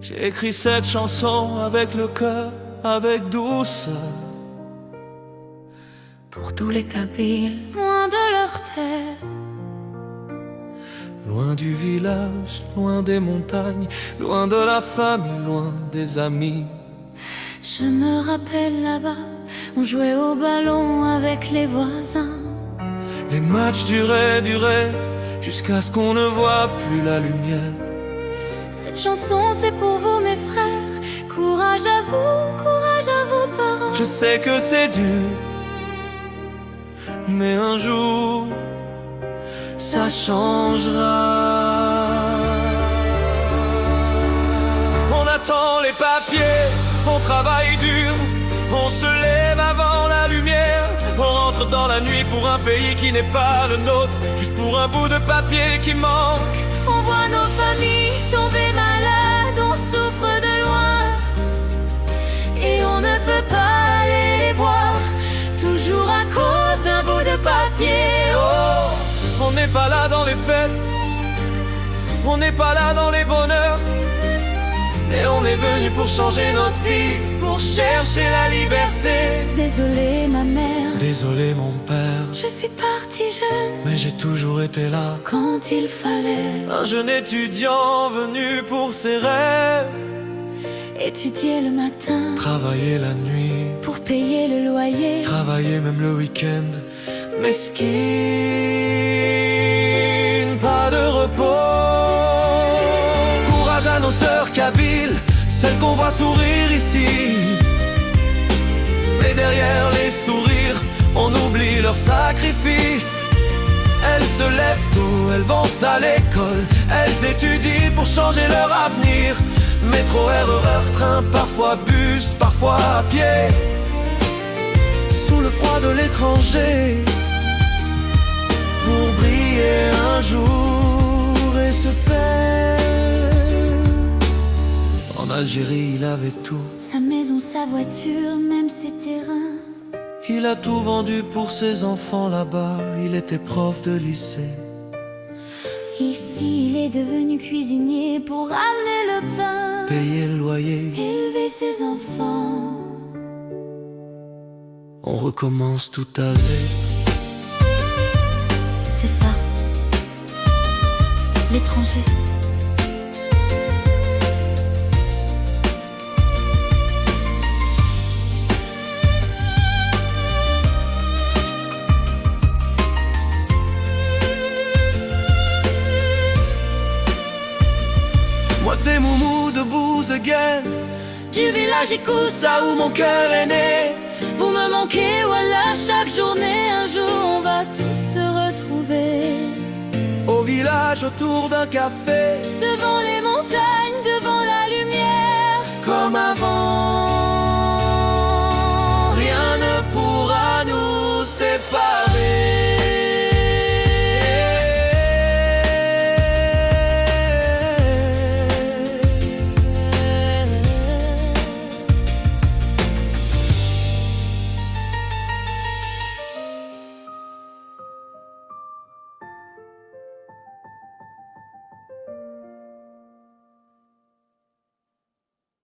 J'ai écrit cette chanson avec le cœur, avec douceur. Pour tous les Kabyles, loin de leur terre. Loin du village, loin des montagnes, loin de la famille, loin des amis. Je me rappelle là-bas, on jouait au ballon avec les voisins. Les matchs duraient, jusqu'à ce qu'on ne voit plus la lumière. Cette chanson c'est pour vous mes frères. Courage à vos parents. Je sais que c'est dur, mais un jour ça changera. On attend les papiers, on travaille dur, on se lève avant la lumière. On rentre dans la nuit pour un pays qui n'est pas le nôtre, juste pour un bout de papier qui manque. On voit nos familles tomber malades, on souffre de loin et on ne peut pas aller les voir, toujours à cause d'un bout de papier. Oh, on n'est pas là dans les fêtes, on n'est pas là dans les bonheurs, mais on est venu pour changer notre vie, pour chercher la liberté. Désolée ma mère, Désolé mon père, je suis partie jeune, mais j'ai toujours été là quand il fallait un jeune étudiant venu pour ses rêves, étudier le matin, travailler la nuit, pour payer le loyer, travailler même le week-end. Mesquine, pas de repos. Courage à nos sœurs kabyles, celles qu'on voit sourire ici. Mais derrière les sourires, on oublie leurs sacrifices. Elles se lèvent tôt, elles vont à l'école, elles étudient pour changer leur avenir. Métro, RER, train, parfois bus, parfois à pied. Sous le froid de l'étranger, pour briller un jour et se perdre. En Algérie, il avait tout. sa maison, sa voiture, même ses terrains. Il a tout vendu pour ses enfants là-bas. Il était prof de lycée. Ici il est devenu cuisinier pour ramener le pain, Payer le loyer, élever ses enfants. on recommence tout à zéro. C'est ça, l'étranger. Moi c'est Moumou de Bouzeguen, Du village ça où mon cœur est né. vous me manquez, voilà, chaque journée, un jour on va tous se retrouver. Au village autour d'un café, Devant les montagnes, devant la lumière, comme avant